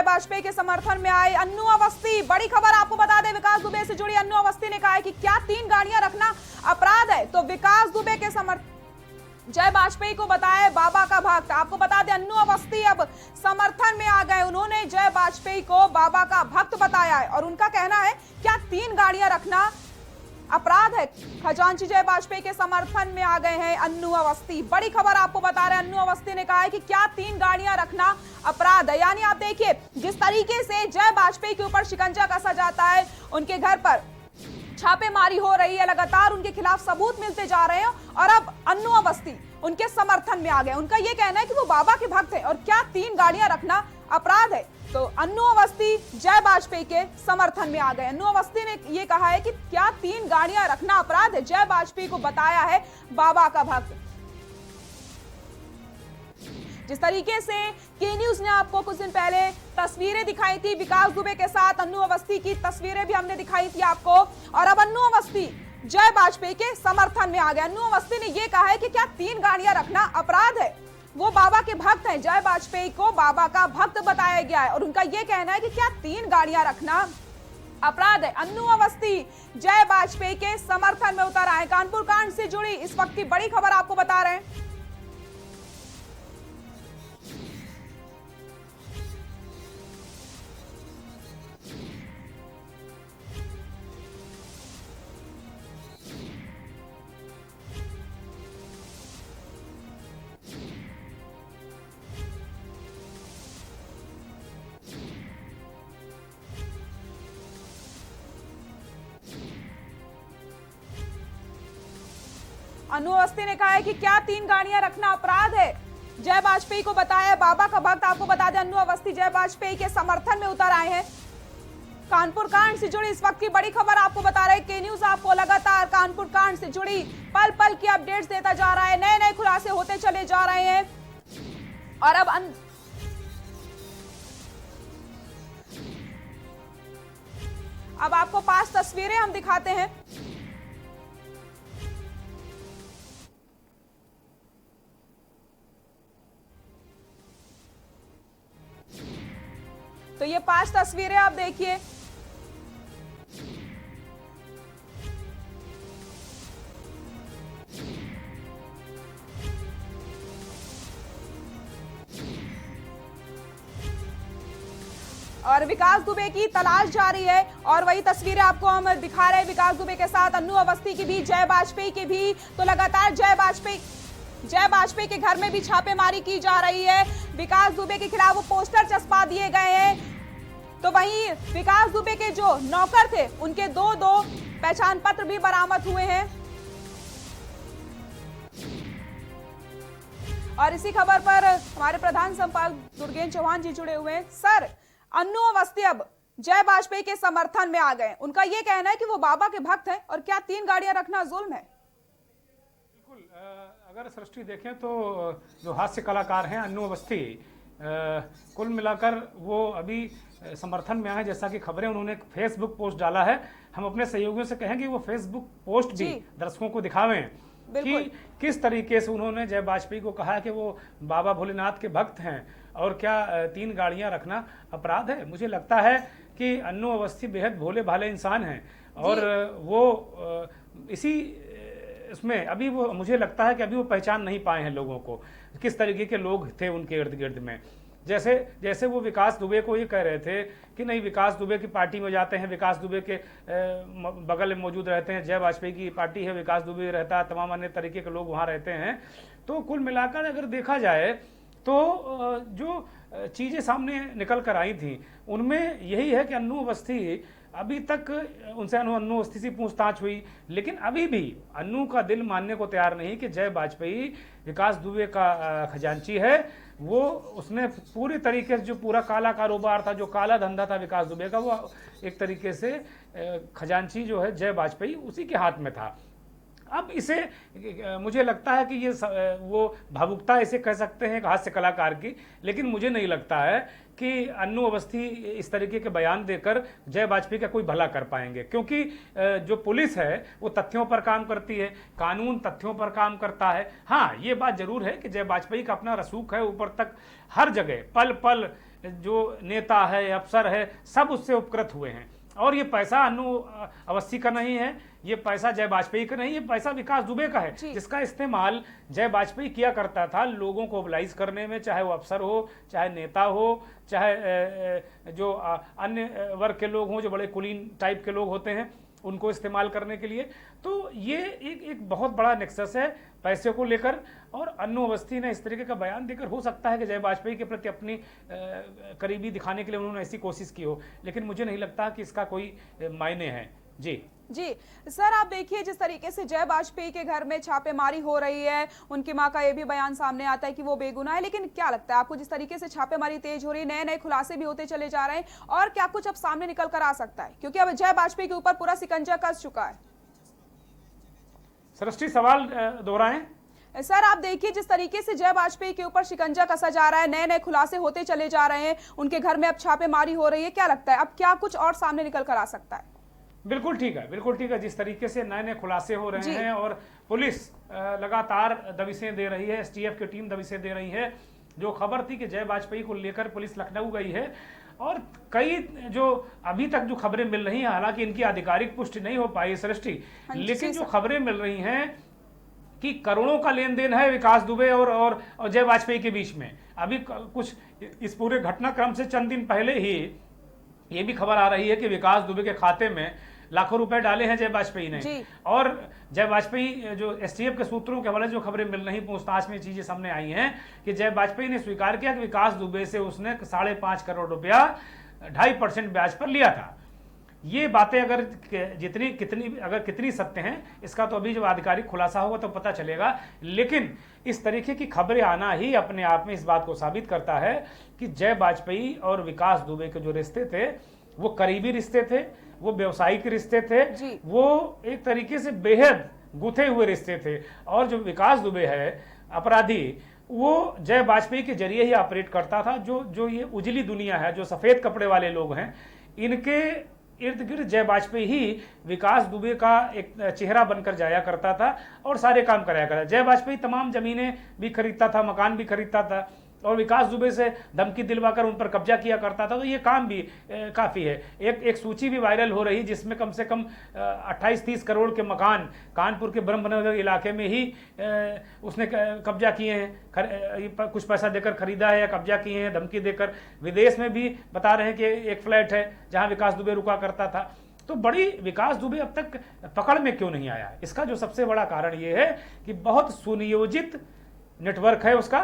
जय वाजपेयी के समर्थन में आए। अन्नू अवस्थी, बड़ी खबर आपको बता दें, विकास दुबे से जुड़ी। अन्नू अवस्थी ने कहा है कि क्या 3 गाड़ियां रखना अपराध है? तो विकास दुबे के जय वाजपेयी को बताया बाबा का भक्त। आपको बता दें, अन्नू अवस्थी अब समर्थन में आ गए। उन्होंने जय वाजपेयी को बाबा का भक्त बताया है और उनका कहना है क्या 3 गाड़ियां रखना अपराध है? खजांची जय वाजपेयी के समर्थन में आ गए हैं अन्नू अवस्थी। बड़ी खबर आपको बता रहे हैं, अन्नू अवस्थी ने कहा है कि क्या 3 गाड़ियां रखना अपराध है। यानी आप देखिए जिस तरीके से जय वाजपेयी के ऊपर शिकंजा कसा जाता है, उनके घर पर छापेमारी हो रही है, लगातार उनके खिलाफ सबूत मिलते जा रहे हैं और अब अन्नू अवस्थी उनके समर्थन में आ गए। उनका यह कहना है कि वो बाबा के भक्त हैं और क्या 3 गाड़ियां रखना अपराध है? तो अन्नू अवस्थी जय वाजपेयी के समर्थन में आ गए। अन्नू अवस्थी ने यह कहा है कि क्या 3 गाड़ियां रखना अपराध है? जय वाजपेयी को बताया है बाबा का भक्त। जिस तरीके से के न्यूज ने आपको कुछ दिन पहले तस्वीरें दिखाई थी विकास दुबे के साथ, अन्नू अवस्थी की तस्वीरें भी हमने दिखाई थी आपको, और अब अन्नू अवस्थी जय वाजपेयी के समर्थन में आ गए। अन्नू अवस्थी ने यह कहा है कि क्या 3 गाड़ियां रखना अपराध है? वो बाबा के भक्त हैं, जय वाजपेयी को बाबा का भक्त बताया गया है और उनका यह कहना है कि क्या 3 गाड़ियां रखना अपराध है। अन्नू अवस्थी जय वाजपेयी के समर्थन में उतर आए। कानपुर कांड से जुड़ी इस वक्त की बड़ी खबर आपको बता रहे हैं। अन्नू अवस्थी ने कहा है कि क्या 3 गाड़ियां रखना अपराध है? जय वाजपेयी को बताया बाबा का भक्त। आपको बता दें, अन्नू अवस्थी जय वाजपेयी के समर्थन में उतर आए हैं। कानपुर कांड से जुड़ी इस वक्त की बड़ी खबर आपको बता रहे हैं। के न्यूज आपको लगातार कानपुर कांड से जुड़ी पल पल की अपडेट्स देता जा रहा है। नए नए खुलासे होते चले जा रहे हैं और अब आपको 5 तस्वीरें हम दिखाते हैं। तो ये 5 तस्वीरें आप देखिए। और विकास दुबे की तलाश जारी है और वही तस्वीरें आपको हम दिखा रहे हैं विकास दुबे के साथ, अन्नू अवस्थी की भी, जय वाजपेयी की भी। तो लगातार जय वाजपेयी के घर में भी छापेमारी की जा रही है। विकास दुबे के खिलाफ वो पोस्टर चस्पा दिए गए हैं। तो वहीं विकास दुबे के जो नौकर थे उनके दो पहचान पत्र भी बरामद हुए हैं। और इसी खबर पर हमारे प्रधान संपादक दुर्गेन चौहान जी जुड़े हुए हैं। सर, अन्नू अवस्थी अब जय वाजपेयी के समर्थन में आ गए। उनका यह कहना है कि वो बाबा के भक्त हैं और क्या 3 गाड़ियां रखना जुल्म है? बिल्कुल, अगर सृष्टि देखें तो जो हास्य कलाकार हैं अन्नू अवस्थी, कुल मिलाकर वो अभी समर्थन में आए। जैसा कि खबरें उन्होंने फेसबुक पोस्ट डाला है, हम अपने सहयोगियों से कहेंगे वो फेसबुक पोस्ट भी दर्शकों को दिखावें कि किस तरीके से उन्होंने जय वाजपेयी को कहा कि वो बाबा भोलेनाथ के भक्त हैं और क्या 3 गाड़ियां रखना अपराध है। मुझे लगता है कि अन्नू अवस्थी बेहद भोले भाले इंसान हैं और वो इसी इसमें अभी वो, मुझे लगता है कि अभी वो पहचान नहीं पाए हैं लोगों को, किस तरीके के लोग थे उनके इर्द गिर्द में। जैसे वो विकास दुबे को ये कह रहे थे कि नहीं, विकास दुबे की पार्टी में जाते हैं, विकास दुबे के बगल में मौजूद रहते हैं, जय वाजपेयी की पार्टी है, विकास दुबे रहता है, तमाम अन्य तरीके के लोग वहाँ रहते हैं। तो कुल मिलाकर अगर देखा जाए तो जो चीज़ें सामने निकल कर आई थी उनमें यही है कि अन्नू अवस्थी, अभी तक उनसे अन्नू अवस्थी से पूछताछ हुई, लेकिन अभी भी अन्नू का दिल मानने को तैयार नहीं कि जय वाजपेयी विकास दुबे का खजांची है। वो उसने पूरी तरीके से जो पूरा काला कारोबार था, जो काला धंधा था विकास दुबे का, वो एक तरीके से खजांची जो है जय वाजपेयी उसी के हाथ में था। अब इसे मुझे लगता है कि ये वो भावुकता इसे कह सकते हैं हास्य कलाकार की, लेकिन मुझे नहीं लगता है कि अन्नू अवस्थी इस तरीके के बयान देकर जय वाजपेयी का कोई भला कर पाएंगे, क्योंकि जो पुलिस है वो तथ्यों पर काम करती है, कानून तथ्यों पर काम करता है। हाँ, ये बात जरूर है कि जय वाजपेयी का अपना रसूख है ऊपर तक, हर जगह पल पल जो नेता है, अफसर है, सब उससे उपकृत हुए हैं। और ये पैसा अन्नू अवस्थी का नहीं है, ये पैसा जय वाजपेयी का नहीं, ये पैसा विकास दुबे का है, जिसका इस्तेमाल जय वाजपेयी किया करता था लोगों को मोबिलाइज करने में, चाहे वो अफसर हो, चाहे नेता हो, चाहे जो अन्य वर्ग के लोग हों, जो बड़े कुलीन टाइप के लोग होते हैं, उनको इस्तेमाल करने के लिए। तो ये एक बहुत बड़ा नेक्सस है पैसे को लेकर। और अन्नू अवस्थी ने इस तरीके का बयान देकर, हो सकता है कि जय वाजपेयी के प्रति अपनी करीबी दिखाने के लिए उन्होंने ऐसी कोशिश की हो, लेकिन मुझे नहीं लगता कि इसका कोई मायने है। जी सर, आप देखिए जिस तरीके से जय वाजपेयी के घर में छापेमारी हो रही है, उनकी मां का ये भी बयान सामने आता है कि वो बेगुनाह है, लेकिन क्या लगता है आपको जिस तरीके से छापेमारी तेज हो रही है, नए नए खुलासे भी होते चले जा रहे हैं, और क्या कुछ अब सामने निकल कर आ सकता है, क्योंकि अब जय वाजपेयी के ऊपर पूरा सिकंजा कस चुका है? सृष्टि, सवाल दोहराएं। सर, आप देखिए जिस तरीके से जय वाजपेयी के ऊपर शिकंजा कसा जा रहा है, नए नए खुलासे होते चले जा रहे हैं, उनके घर में अब छापेमारी हो रही है, क्या लगता है अब क्या कुछ और सामने निकल कर आ सकता है? बिल्कुल ठीक है, बिल्कुल ठीक है। जिस तरीके से नए नए खुलासे हो रहे हैं और पुलिस लगातार दबिशें दे रही है, एसटीएफ की टीम दबिशें दे रही है। जो खबर थी कि जय वाजपेयी को लेकर पुलिस लखनऊ गई है, और कई जो अभी तक जो खबरें मिल रही हैं, हालांकि इनकी आधिकारिक पुष्टि नहीं हो पाई सृष्टि, लेकिन जो खबरें मिल रही हैं कि करोड़ों का लेन देन है विकास दुबे और जय वाजपेयी के बीच में। अभी कुछ इस पूरे घटनाक्रम से चंद दिन पहले ही ये भी खबर आ रही है कि विकास दुबे के खाते में लाखों रुपए डाले हैं जय वाजपेयी ने। और जय वाजपेयी, जो एसटीएफ के सूत्रों के हवाले जो खबरें मिल रही, पूछताछ में चीजें सामने आई हैं कि जय वाजपेयी ने स्वीकार किया कि विकास दुबे से उसने 5.5 करोड़ रुपया 2.5% ब्याज पर लिया था। ये बातें अगर कितनी सत्य हैं, इसका तो अभी जब आधिकारिक खुलासा होगा तो पता चलेगा, लेकिन इस तरीके की खबरें आना ही अपने आप में इस बात को साबित करता है कि जय वाजपेयी और विकास दुबे के जो रिश्ते थे वो करीबी रिश्ते थे, वो व्यवसायिक रिश्ते थे, वो एक तरीके से बेहद गुथे हुए रिश्ते थे। और जो विकास दुबे है अपराधी, वो जय वाजपेयी के जरिए ही ऑपरेट करता था। जो ये उजली दुनिया है, जो सफेद कपड़े वाले लोग हैं, इनके इर्द गिर्द जय वाजपेयी ही विकास दुबे का एक चेहरा बनकर जाया करता था और सारे काम कराया करता। जय वाजपेयी तमाम जमीनें भी खरीदता था, मकान भी खरीदता था, और विकास दुबे से धमकी दिलवाकर उन पर कब्जा किया करता था। तो ये काम भी काफ़ी है। एक सूची भी वायरल हो रही जिसमें कम से कम 28-30 करोड़ के मकान कानपुर के ब्रह्मनगर इलाके में ही उसने कब्जा किए हैं, कुछ पैसा देकर खरीदा है या कब्जा किए हैं, धमकी देकर। विदेश में भी बता रहे हैं कि एक फ्लैट है जहाँ विकास दुबे रुका करता था। तो बड़ी विकास दुबे अब तक पकड़ में क्यों नहीं आया? इसका जो सबसे बड़ा कारण ये है कि बहुत सुनियोजित नेटवर्क है उसका।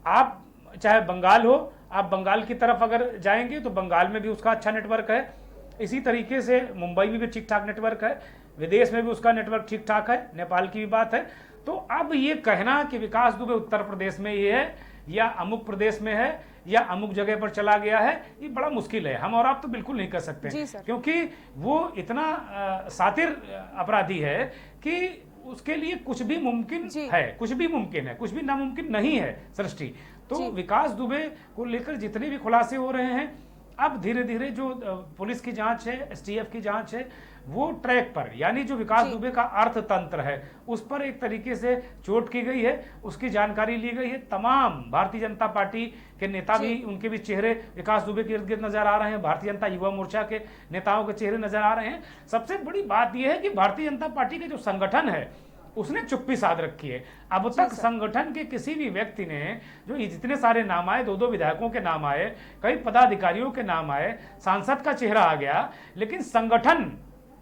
आप चाहे बंगाल हो, आप बंगाल की तरफ अगर जाएंगे तो बंगाल में भी उसका अच्छा नेटवर्क है। इसी तरीके से मुंबई में भी ठीक ठाक नेटवर्क है, विदेश में भी उसका नेटवर्क ठीक ठाक है, नेपाल की भी बात है। तो अब ये कहना कि विकास दुबे उत्तर प्रदेश में ये है या अमुक प्रदेश में है या अमुक जगह पर चला गया है, ये बड़ा मुश्किल है। हम और आप तो बिल्कुल नहीं कर सकते, क्योंकि वो इतना सातिर अपराधी है कि उसके लिए कुछ भी मुमकिन है, कुछ भी मुमकिन है, कुछ भी नामुमकिन नहीं है सृष्टि। तो विकास दुबे को लेकर जितने भी खुलासे हो रहे हैं, अब धीरे धीरे जो पुलिस की जांच है, एसटीएफ की जांच है, वो ट्रैक पर, यानी जो विकास दुबे का अर्थतंत्र है उस पर एक तरीके से चोट की गई है, उसकी जानकारी ली गई है। तमाम भारतीय जनता पार्टी के नेता भी, उनके भी चेहरे विकास दुबे के इर्द गिर्द नजर आ रहे हैं, भारतीय जनता युवा मोर्चा के नेताओं के चेहरे नजर आ रहे हैं। सबसे बड़ी बात यह है कि भारतीय जनता पार्टी के जो संगठन है उसने चुप्पी साध रखी है। अब तक संगठन के किसी भी व्यक्ति ने, जो जितने सारे नाम आए, 2-2 विधायकों के नाम आए, कई पदाधिकारियों के नाम आए, सांसद का चेहरा आ गया, लेकिन संगठन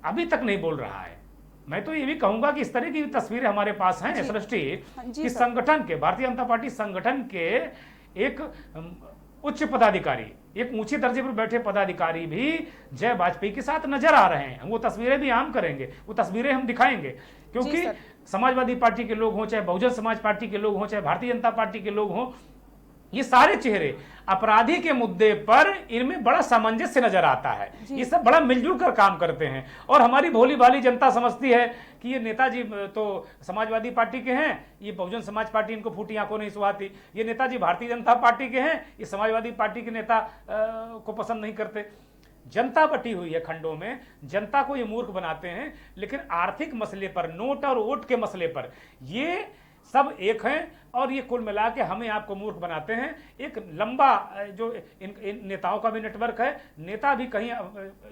अभी तक नहीं बोल रहा है। मैं तो ये भी कहूंगा कि इस तरह की तस्वीरें हमारे पास हैं सृष्टि, कि संगठन के, भारतीय जनता पार्टी संगठन के एक उच्च पदाधिकारी, एक ऊंचे दर्जे पर बैठे पदाधिकारी भी जय वाजपेयी के साथ नजर आ रहे हैं। वो तस्वीरें भी आम करेंगे, वो तस्वीरें हम दिखाएंगे, क्योंकि समाजवादी पार्टी के लोग हों, चाहे बहुजन समाज पार्टी के लोग हों, चाहे भारतीय जनता पार्टी के लोग हों, ये सारे चेहरे अपराधी के मुद्दे पर इनमें बड़ा सामंजस्य नजर आता है। ये सब बड़ा मिलजुल कर काम करते हैं। और हमारी भोली भाली जनता समझती है कि ये नेताजी तो समाजवादी पार्टी के हैं, ये बहुजन समाज पार्टी इनको फूटी आंखों नहीं सुहाती, ये नेताजी भारतीय जनता पार्टी के हैं, ये समाजवादी पार्टी के नेता को पसंद नहीं करते। जनता बटी हुई है खंडों में, जनता को ये मूर्ख बनाते हैं, लेकिन आर्थिक मसले पर, नोट और वोट के मसले पर ये सब एक हैं और ये कुल मिला के हमें आपको मूर्ख बनाते हैं। एक लंबा जो इन नेताओं का भी नेटवर्क है, नेता भी कहीं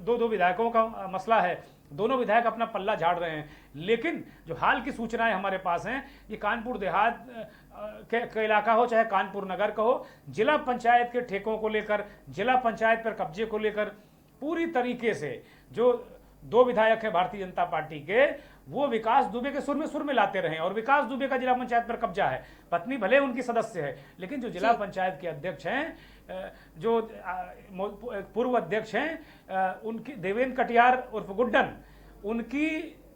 दो विधायकों का मसला है, दोनों विधायक अपना पल्ला झाड़ रहे हैं। लेकिन जो हाल की सूचनाएं हमारे पास हैं, ये कानपुर देहात के इलाका हो चाहे कानपुर नगर का हो, जिला पंचायत के ठेकों को लेकर, जिला पंचायत पर कब्जे को लेकर पूरी तरीके से जो दो विधायक हैं भारतीय जनता पार्टी के, वो विकास दुबे के सुर में लाते रहे। और विकास दुबे का जिला पंचायत पर कब्जा है, पत्नी भले उनकी सदस्य है, लेकिन जो जिला पंचायत के अध्यक्ष हैं, जो पूर्व अध्यक्ष हैं, उनकी देवेंद्र कटियार उर्फ गुड्डन, उनकी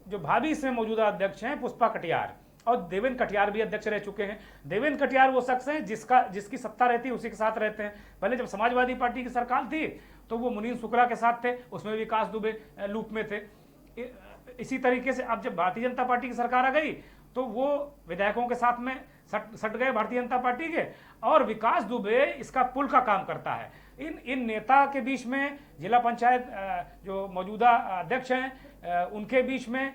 जो भाभी से मौजूदा अध्यक्ष हैं पुष्पा कटियार, और देवेंद्र कटियार भी अध्यक्ष रह चुके हैं। देवेंद्र कटियार वो शख्स हैं जिसकी सत्ता रहती है उसी के साथ रहते हैं। पहले जब समाजवादी पार्टी की सरकार थी तो वो मुनीर शुक्ला के साथ थे, उसमें विकास दुबे लूप में थे। इसी तरीके से अब जब भारतीय जनता पार्टी की सरकार आ गई तो वो विधायकों के साथ में सट गए भारतीय जनता पार्टी के, और विकास दुबे इसका पुल का काम करता है। इन नेता के बीच में, जिला पंचायत जो मौजूदा अध्यक्ष हैं उनके बीच में,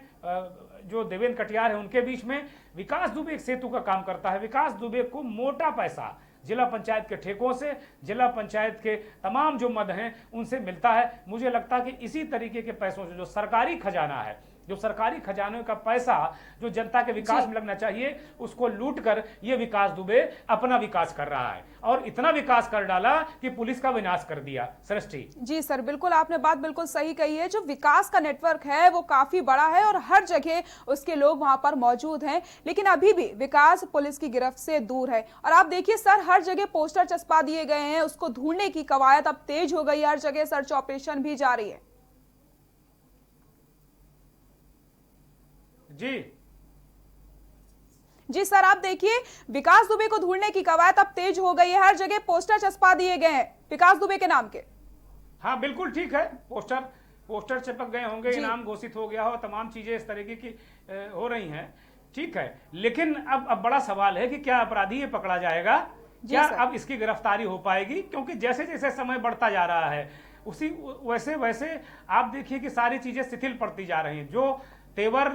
जो देवेंद्र कटियार है उनके बीच में विकास दुबे एक सेतु का काम करता है। विकास दुबे को मोटा पैसा जिला पंचायत के ठेकों से, जिला पंचायत के तमाम जो मद हैं उनसे मिलता है। मुझे लगता है कि इसी तरीके के पैसों से, जो सरकारी खजाना है, जो सरकारी खजाने का पैसा जो जनता के विकास में लगना चाहिए, उसको लूट कर ये विकास दुबे अपना विकास कर रहा है, और इतना विकास कर डाला कि पुलिस का विनाश कर दिया। सृष्टि जी सर, बिल्कुल आपने बात बिल्कुल सही कही है। जो विकास का नेटवर्क है वो काफी बड़ा है और हर जगह उसके लोग वहां पर मौजूद हैं, लेकिन अभी भी विकास पुलिस की गिरफ्त से दूर है। और आप देखिए सर, हर जगह पोस्टर चस्पा दिए गए हैं, उसको ढूंढने की कवायद अब तेज हो गई, हर जगह सर्च ऑपरेशन भी जारी है। जी सर, आप देखिए विकास दुबे को ढूंढने की कवायद अब तेज हो गई है, हर जगह पोस्टर चस्पा दिए गए हैं विकास दुबे के नाम के। हाँ बिल्कुल ठीक है, पोस्टर चिपक गए होंगे, इनाम घोषित हो गया हो, तमाम चीजें इस तरीके की हो रही हैं, ठीक है। लेकिन अब बड़ा सवाल है कि क्या अपराधी ये पकड़ा जाएगा, क्या अब इसकी गिरफ्तारी हो पाएगी? क्योंकि जैसे जैसे समय बढ़ता जा रहा है उसी वैसे आप देखिए कि सारी चीजें शिथिल पड़ती जा रही हैं।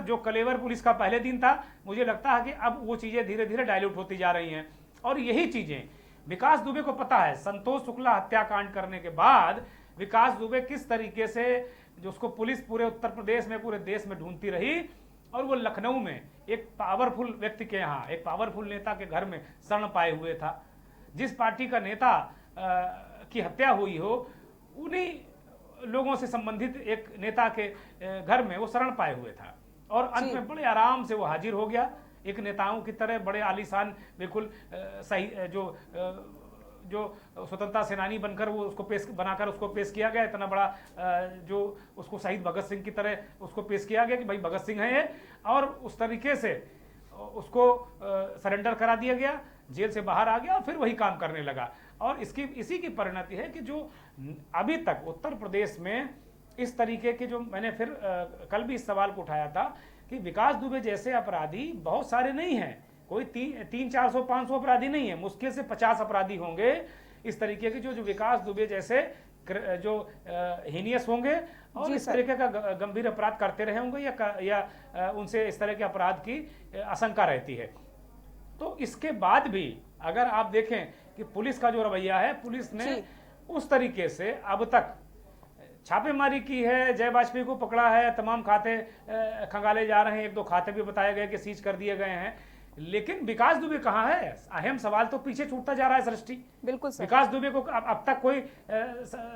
जो कलेवर पुलिस का पहले दिन था, मुझे लगता है कि अब वो चीजें धीरे धीरे डाइल्यूट होती जा रही हैं। और यही चीजें विकास दुबे को पता है। संतोष शुक्ला हत्याकांड करने के बाद विकास दुबे किस तरीके से, जो उसको पुलिस पूरे उत्तर प्रदेश में, पूरे देश में ढूंढती रही, और वो लखनऊ में एक पावरफुल व्यक्ति के यहाँ, एक पावरफुल नेता के घर में शरण पाए हुए था। जिस पार्टी का नेता की हत्या हुई हो, उन्हीं लोगों से संबंधित एक नेता के घर में वो शरण पाए हुए था, और अंत में बड़े आराम से वो हाजिर हो गया, एक नेताओं की तरह बड़े आलीशान, बिल्कुल सही, जो स्वतंत्रता सेनानी बनकर वो उसको बनाकर उसको पेश किया गया, इतना बड़ा जो उसको शहीद भगत सिंह की तरह उसको पेश किया गया कि भाई भगत सिंह है ये, और उस तरीके से उसको सरेंडर करा दिया गया, जेल से बाहर आ गया और फिर वही काम करने लगा। और इसी की परिणति है कि जो अभी तक उत्तर प्रदेश में इस तरीके के, जो मैंने फिर कल भी इस सवाल को उठाया था कि विकास दुबे जैसे अपराधी बहुत सारे नहीं हैं, कोई 300-400-500 अपराधी नहीं है, मुश्किल से 50 अपराधी होंगे इस तरीके के जो विकास दुबे जैसे जो हीनियस होंगे और इस तरीके का गंभीर अपराध करते रहे होंगे, या उनसे इस तरह के अपराध की आशंका रहती है। तो इसके बाद भी अगर आप देखें कि पुलिस का जो रवैया है, पुलिस ने उस तरीके से अब तक छापेमारी की है, जय वाजपेयी को पकड़ा है, तमाम खाते खंगाले जा रहे हैं, 1-2 खाते भी बताए गए कि सीज कर दिए गए हैं, लेकिन विकास दुबे कहाँ है? अहम सवाल तो पीछे छूटता जा रहा है सृष्टि। बिल्कुल सर। विकास दुबे को अब तक कोई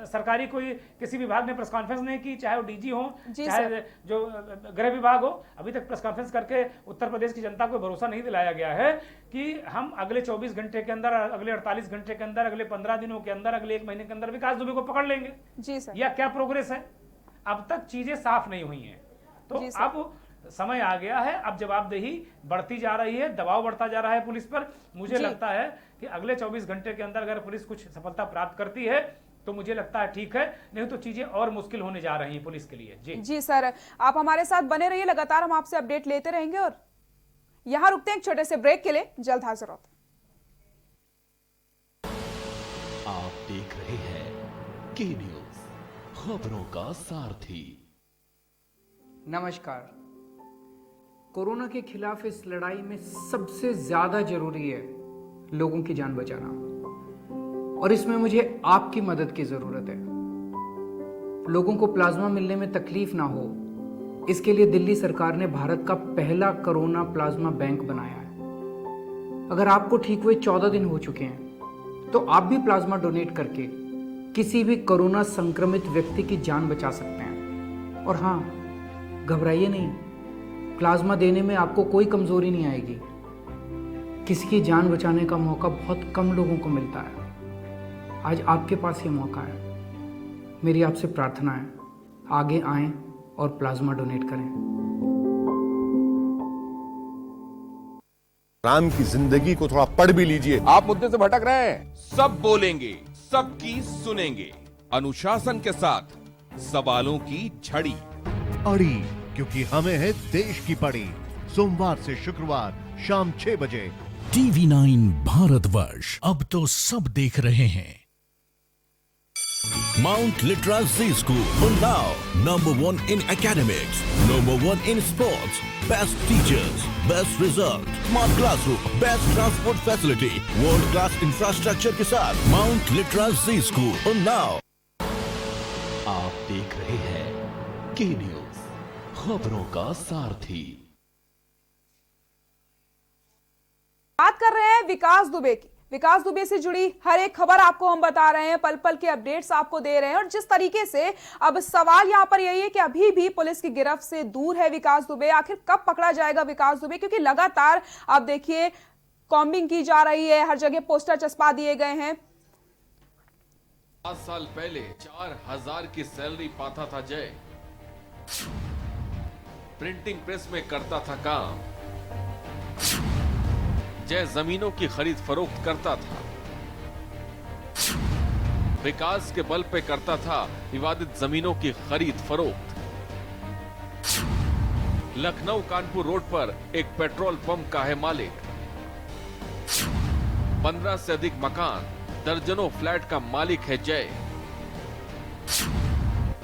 सरकारी कोई किसी विभाग ने प्रेस कॉन्फ्रेंस नहीं की, चाहे वो डीजी हो, चाहे जो गृह विभाग हो, अभी तक प्रेस कॉन्फ्रेंस करके उत्तर प्रदेश की जनता को भरोसा नहीं दिलाया गया है कि हम अगले 24 घंटे के अंदर, अगले 48 घंटे के अंदर, अगले 15 दिनों के अंदर, अगले 1 महीने के अंदर विकास दुबे को पकड़ लेंगे। जी सर। या क्या प्रोग्रेस है? अब तक चीजें साफ नहीं हुई हैं, तो अब समय आ गया है, अब जवाबदेही बढ़ती जा रही है, दबाव बढ़ता जा रहा है पुलिस पर। मुझे लगता है कि अगले 24 घंटे के अंदर अगर पुलिस कुछ सफलता प्राप्त करती है तो मुझे लगता है ठीक है, नहीं तो चीजें और मुश्किल होने जा रही हैं पुलिस के लिए। जी सर, आप हमारे साथ बने रहिए, लगातार हम आपसे अपडेट लेते रहेंगे। और यहां रुकते हैं एक छोटे से ब्रेक के लिए, जल्द हाजिर होते हैं। आप देख रहे हैं के न्यूज, खबरों का सारथी। नमस्कार। कोरोना के खिलाफ इस लड़ाई में सबसे ज्यादा जरूरी है लोगों की जान बचाना, और इसमें मुझे आपकी मदद की जरूरत है। लोगों को प्लाज्मा मिलने में तकलीफ ना हो, इसके लिए दिल्ली सरकार ने भारत का पहला कोरोना प्लाज्मा बैंक बनाया है। अगर आपको ठीक हुए 14 दिन हो चुके हैं तो आप भी प्लाज्मा डोनेट करके किसी भी कोरोना संक्रमित व्यक्ति की जान बचा सकते हैं। और हाँ, घबराइए नहीं, प्लाज्मा देने में आपको कोई कमजोरी नहीं आएगी। किसी की जान बचाने का मौका बहुत कम लोगों को मिलता है। आज आपके पास ये मौका है। मेरी आपसे प्रार्थना है, आगे आएं और प्लाज्मा डोनेट करें। राम की जिंदगी को थोड़ा पढ़ भी लीजिए। आप मुद्दे से भटक रहे हैं। सब बोलेंगे, सबकी सुनेंगे, अनुशासन के साथ सवालों की झड़ी। अड़ी, क्योंकि हमें है देश की पड़ी। सोमवार से शुक्रवार शाम 6 बजे। TV9 भारतवर्ष, अब तो सब देख रहे हैं। Mount Litra Z School, Unnao, #1 in academics, #1 in sports, best teachers, best result, smart classroom, best transport facility, world class infrastructure के साथ Mount Litra Z School, Unnao। आप देख रहे हैं के न्यूज, खबरों का सारथी। बात कर रहे हैं विकास दुबे की। विकास दुबे से जुड़ी हर एक खबर आपको हम बता रहे हैं, पल पल के अपडेट्स आपको दे रहे हैं। और जिस तरीके से अब सवाल यहां पर यही है कि अभी भी पुलिस की गिरफ्त से दूर है विकास दुबे। आखिर कब पकड़ा जाएगा विकास दुबे, क्योंकि लगातार आप देखिए कॉम्बिंग की जा रही है, हर जगह पोस्टर चस्पा दिए गए हैं। 5 साल पहले 4000 की सैलरी पाता था जय। प्रिंटिंग प्रेस में करता था काम। जय जमीनों की खरीद फरोख्त करता था। विकास के बल पे करता था विवादित जमीनों की खरीद फरोख्त। लखनऊ कानपुर रोड पर एक पेट्रोल पंप का है मालिक। 15 से अधिक मकान, दर्जनों फ्लैट का मालिक है जय।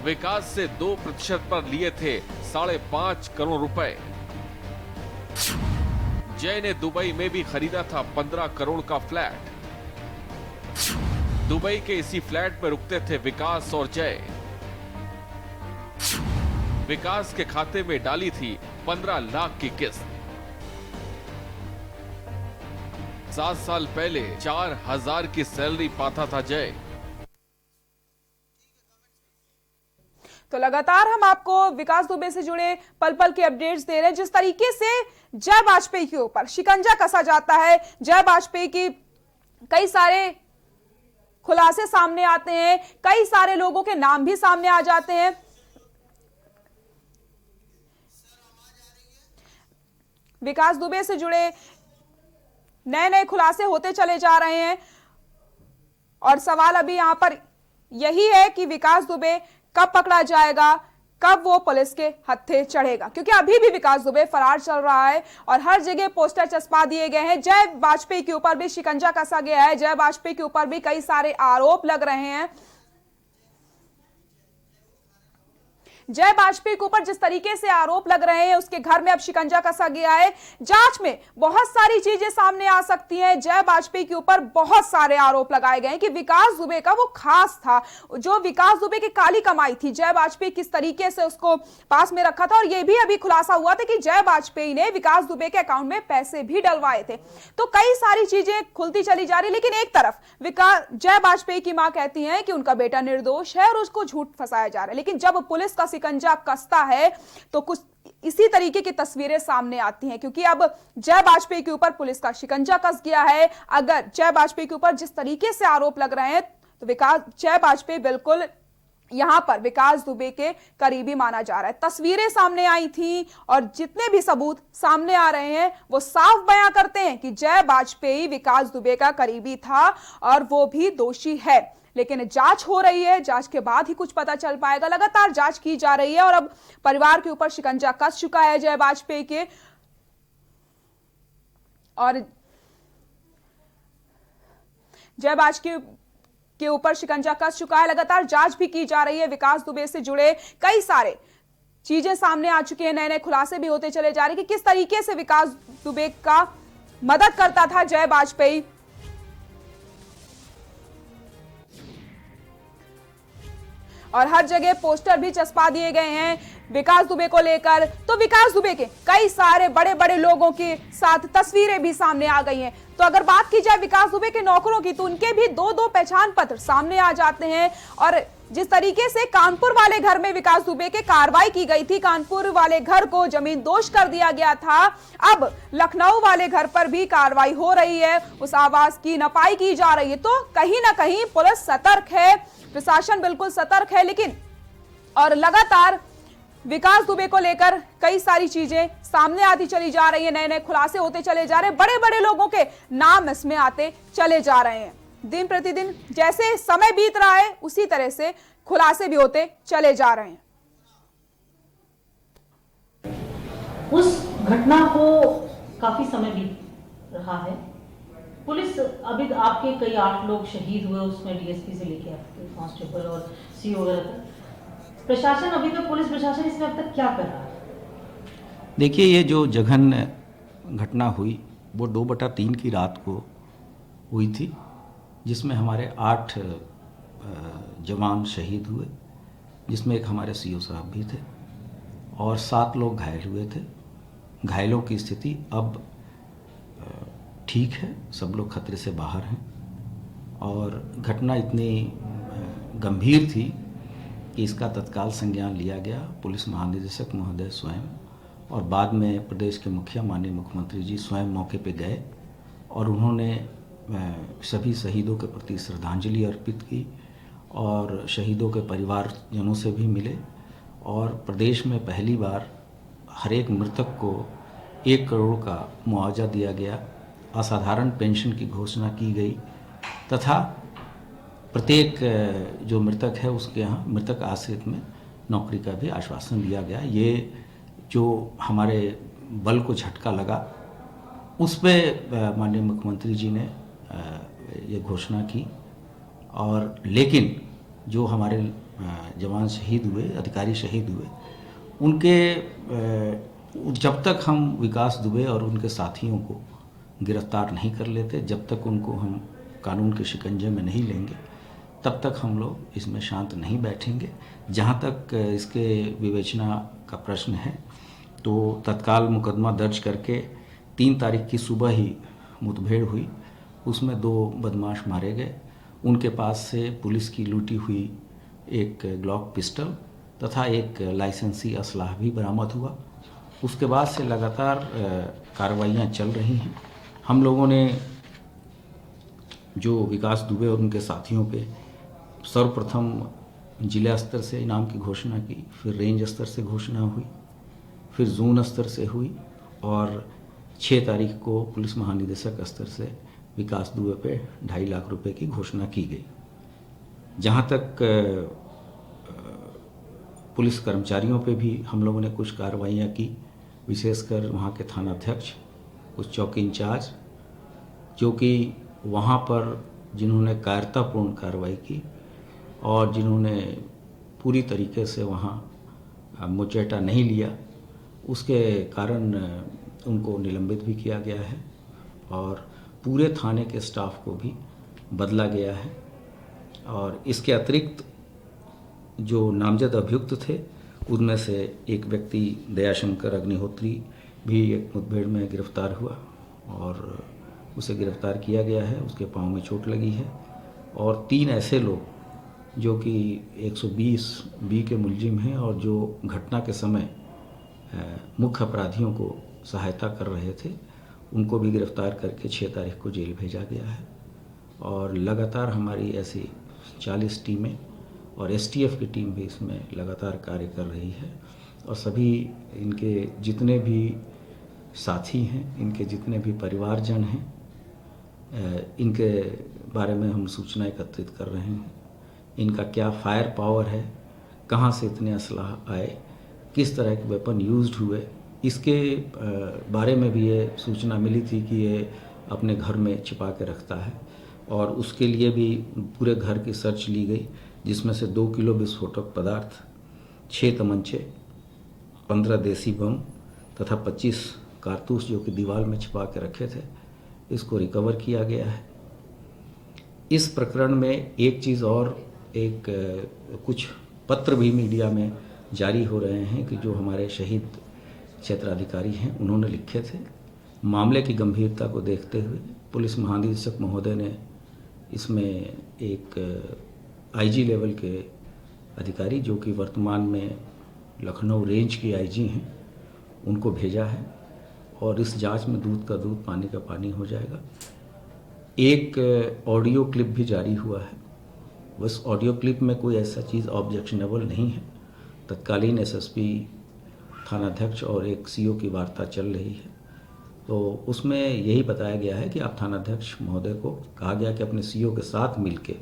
विकास से 2% पर लिए थे 5.5 करोड़ रुपए। जय ने दुबई में भी खरीदा था 15 करोड़ का फ्लैट। दुबई के इसी फ्लैट में रुकते थे विकास और जय। विकास के खाते में डाली थी 15 लाख की किस्त। 7 साल पहले 4000 की सैलरी पाता था जय। तो लगातार हम आपको विकास दुबे से जुड़े पल पल के अपडेट्स दे रहे हैं। जिस तरीके से जय वाजपेयी के ऊपर शिकंजा कसा जाता है, जय वाजपेयी की कई सारे खुलासे सामने आते हैं, कई सारे लोगों के नाम भी सामने आ जाते हैं। विकास दुबे से जुड़े नए नए खुलासे होते चले जा रहे हैं और सवाल अभी यहां पर यही है कि विकास दुबे कब पकड़ा जाएगा, कब वो पुलिस के हत्थे चढ़ेगा, क्योंकि अभी भी विकास दुबे फरार चल रहा है और हर जगह पोस्टर चस्पा दिए गए हैं। जय वाजपेयी के ऊपर भी शिकंजा कसा गया है, जय वाजपेयी के ऊपर भी कई सारे आरोप लग रहे हैं। जय वाजपेयी के ऊपर जिस तरीके से आरोप लग रहे हैं, उसके घर में अब शिकंजा कसा गया है। जांच में बहुत सारी चीजें सामने आ सकती हैं। जय वाजपेयी के ऊपर बहुत सारे आरोप लगाए गए हैं कि विकास दुबे का वो खास था, जो विकास दुबे की काली कमाई थी, जय वाजपेयी किस तरीके से उसको पास में रखा था। और यह भी अभी खुलासा हुआ था कि जय वाजपेयी ने विकास दुबे के अकाउंट में पैसे भी डलवाए थे। तो कई सारी चीजें खुलती चली जा रही, लेकिन एक तरफ जय वाजपेयी की मां कहती है कि उनका बेटा निर्दोष है और उसको झूठ फंसाया जा रहा है। लेकिन जब पुलिस का शिकंजा कसता है तो कुछ इसी तरीके की तस्वीरें सामने आती हैं, क्योंकि अब जय वाजपेयी के ऊपर पुलिस का शिकंजा कस गया है। अगर जय वाजपेयी के ऊपर जिस तरीके से आरोप लग रहे हैं तो जय वाजपेयी बिल्कुल यहां पर विकास दुबे के करीबी माना जा रहा है। तस्वीरें सामने आई थी और जितने भी सबूत सामने आ रहे हैं वो साफ बयां करते हैं कि जय वाजपेयी विकास दुबे का करीबी था और वो भी दोषी है। लेकिन जांच हो रही है, जांच के बाद ही कुछ पता चल पाएगा। लगातार जांच की जा रही है और अब परिवार के ऊपर शिकंजा कस चुका है जय वाजपेयी के, और जय वाजपेयी के ऊपर शिकंजा कस चुका है। लगातार जांच भी की जा रही है। विकास दुबे से जुड़े कई सारे चीजें सामने आ चुकी हैं, नए नए खुलासे भी होते चले जा रहे हैं कि किस तरीके से विकास दुबे का मदद करता था जय वाजपेयी। और हर जगह पोस्टर भी चस्पा दिए गए हैं विकास दुबे को लेकर। तो विकास दुबे के कई सारे बड़े बड़े लोगों के साथ तस्वीरें भी सामने आ गई हैं। तो अगर बात की जाए विकास दुबे के नौकरों की, तो उनके भी दो दो पहचान पत्र सामने आ जाते हैं। और जिस तरीके से कानपुर वाले घर में विकास दुबे के कार्रवाई की गई थी, कानपुर वाले घर को जमीन दोष कर दिया गया था, अब लखनऊ वाले घर पर भी कार्रवाई हो रही है, उस आवास की नपाई की जा रही है। तो कहीं ना कहीं पुलिस सतर्क है, प्रशासन बिल्कुल सतर्क है, लेकिन और लगातार विकास दुबे को लेकर कई सारी चीजें सामने आती चली जा रही है, नए नए खुलासे होते चले जा रहे हैं, बड़े बड़े लोगों के नाम इसमें आते चले जा रहे हैं। दिन प्रतिदिन जैसे समय बीत रहा है उसी तरह से खुलासे भी होते चले जा रहे हैं। उस घटना को काफी समय बीत रहा है। पुलिस अभी आपके कई 8 लोग शहीद हुए, उसमें डीएसपी से लेके आपके कांस्टेबल और सीओ वगैरह तक। प्रशासन अभी तक, पुलिस प्रशासन इसमें अब तक क्या कर रहा है? देखिए, ये जो जघन्य घटना हुई वो 2/3 की रात को हुई थी, जिसमें हमारे 8 जवान शहीद हुए, जिसमें एक हमारे सीओ साहब भी थे और 7 लोग घायल हुए थे। घायलों की स्थिति अब ठीक है, सब लोग खतरे से बाहर हैं। और घटना इतनी गंभीर थी कि इसका तत्काल संज्ञान लिया गया। पुलिस महानिदेशक महोदय स्वयं और बाद में प्रदेश के मुखिया माननीय मुख्यमंत्री जी स्वयं मौके पे गए और उन्होंने सभी शहीदों के प्रति श्रद्धांजलि अर्पित की और शहीदों के परिवारजनों से भी मिले। और प्रदेश में पहली बार हर एक मृतक को 1 करोड़ का मुआवजा दिया गया, असाधारण पेंशन की घोषणा की गई तथा प्रत्येक जो मृतक है उसके यहाँ मृतक आश्रित में नौकरी का भी आश्वासन दिया गया। ये जो हमारे बल को झटका लगा, उस पे माननीय मुख्यमंत्री जी ने ये घोषणा की। और लेकिन जो हमारे जवान शहीद हुए, अधिकारी शहीद हुए, उनके जब तक हम विकास दुबे और उनके साथियों को गिरफ्तार नहीं कर लेते, जब तक उनको हम कानून के शिकंजे में नहीं लेंगे, तब तक हम लोग इसमें शांत नहीं बैठेंगे। जहाँ तक इसके विवेचना का प्रश्न है, तो तत्काल मुकदमा दर्ज करके 3 तारीख की सुबह ही मुठभेड़ हुई, उसमें 2 बदमाश मारे गए। उनके पास से पुलिस की लूटी हुई एक ग्लॉक पिस्टल तथा एक लाइसेंसी असलाह भी बरामद हुआ। उसके बाद से लगातार कार्रवाइयाँ चल रही हैं। हम लोगों ने जो विकास दुबे और उनके साथियों पे सर्वप्रथम जिला स्तर से इनाम की घोषणा की, फिर रेंज स्तर से घोषणा हुई, फिर जोन स्तर से हुई और 6 तारीख को पुलिस महानिदेशक स्तर से विकास दुबे पे 2.5 लाख रुपए की घोषणा की गई। जहाँ तक पुलिस कर्मचारियों पे भी हम लोगों ने कुछ कार्रवाइयाँ की, विशेषकर वहाँ के थानाध्यक्ष, कुछ चौकी इंचार्ज, जो कि वहाँ पर जिन्होंने कायरतापूर्ण कार्रवाई की और जिन्होंने पूरी तरीके से वहाँ मुचेटा नहीं लिया, उसके कारण उनको निलंबित भी किया गया है और पूरे थाने के स्टाफ को भी बदला गया है। और इसके अतिरिक्त जो नामजद अभियुक्त थे, उनमें से एक व्यक्ति दयाशंकर अग्निहोत्री भी एक मुठभेड़ में गिरफ्तार हुआ और उसे गिरफ्तार किया गया है। उसके पांव में चोट लगी है। और 3 ऐसे लोग जो कि 120 बी के मुलजिम हैं और जो घटना के समय मुख्य अपराधियों को सहायता कर रहे थे, उनको भी गिरफ्तार करके 6 तारीख को जेल भेजा गया है। और लगातार हमारी ऐसी 40 टीमें और एसटीएफ की टीम भी इसमें लगातार कार्य कर रही है। और सभी इनके जितने भी साथी हैं, इनके जितने भी परिवारजन हैं, इनके बारे में हम सूचना एकत्रित कर रहे हैं। इनका क्या फायर पावर है, कहाँ से इतने असलाह आए, किस तरह के वेपन यूज्ड हुए, इसके बारे में भी ये सूचना मिली थी कि ये अपने घर में छिपा के रखता है। और उसके लिए भी पूरे घर की सर्च ली गई, जिसमें से 2 किलो विस्फोटक पदार्थ, 6 तमंचे, 15 देसी बम तथा 25 कारतूस जो कि दीवार में छिपा के रखे थे, इसको रिकवर किया गया है। इस प्रकरण में एक चीज़ और, कुछ पत्र भी मीडिया में जारी हो रहे हैं कि जो हमारे शहीद क्षेत्राधिकारी हैं उन्होंने लिखे थे। मामले की गंभीरता को देखते हुए पुलिस महानिदेशक महोदय ने इसमें एक आईजी लेवल के अधिकारी, जो कि वर्तमान में लखनऊ रेंज की आईजी हैं, उनको भेजा है और इस जांच में दूध का दूध पानी का पानी हो जाएगा। एक ऑडियो क्लिप भी जारी हुआ है। उस ऑडियो क्लिप में कोई ऐसा चीज़ ऑब्जेक्शनेबल नहीं है। तत्कालीन एसएसपी, थानाध्यक्ष और एक सीओ की वार्ता चल रही है, तो उसमें यही बताया गया है कि आप थानाध्यक्ष महोदय को कहा गया कि अपने सीओ के साथ मिलके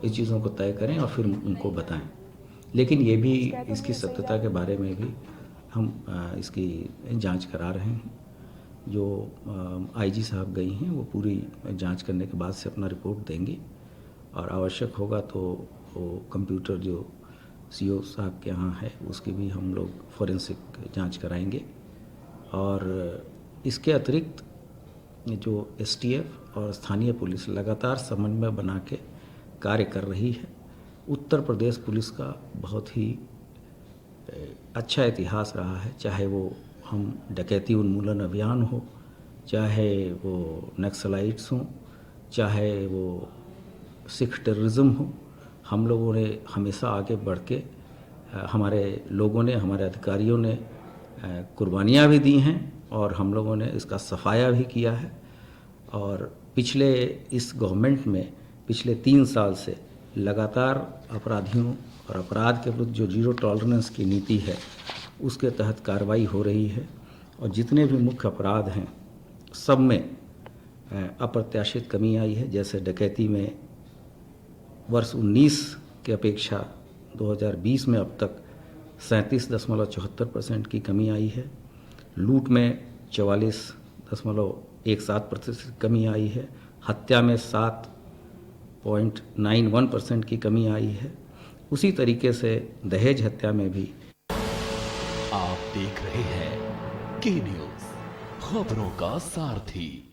इस चीज़ों को तय करें और फिर उनको बताएं। लेकिन ये भी, इसकी सत्यता के बारे में भी हम इसकी जांच करा रहे हैं। जो आईजी साहब गई हैं वो पूरी जांच करने के बाद से अपना रिपोर्ट देंगी और आवश्यक होगा तो वो कंप्यूटर जो सीओ साहब के यहाँ है उसकी भी हम लोग फॉरेंसिक जांच कराएंगे। और इसके अतिरिक्त जो एसटीएफ और स्थानीय पुलिस लगातार समन्वय बना के कार्य कर रही है। उत्तर प्रदेश पुलिस का बहुत ही अच्छा इतिहास रहा है, चाहे वो हम डकैती उन्मूलन अभियान हो, चाहे वो नक्सलाइट्स हों, चाहे वो सिख टेररिज्म हो। हम लोगों ने हमेशा आगे बढ़ के, हमारे लोगों ने, हमारे अधिकारियों ने कुर्बानियाँ भी दी हैं और हम लोगों ने इसका सफाया भी किया है। और इस गवर्नमेंट में पिछले 3 साल से लगातार अपराधियों और अपराध के विरुद्ध जो जीरो टॉलरेंस की नीति है उसके तहत कार्रवाई हो रही है। और जितने भी मुख्य अपराध हैं सब में अप्रत्याशित कमी आई है। जैसे डकैती में वर्ष 19 के अपेक्षा 2020 में अब तक 37.74% की कमी आई है। लूट में 44.17% कमी आई है। हत्या में 7.91% की कमी आई है। उसी तरीके से दहेज हत्या में भी। आप देख रहे हैं के न्यूज़, खबरों का सारथी।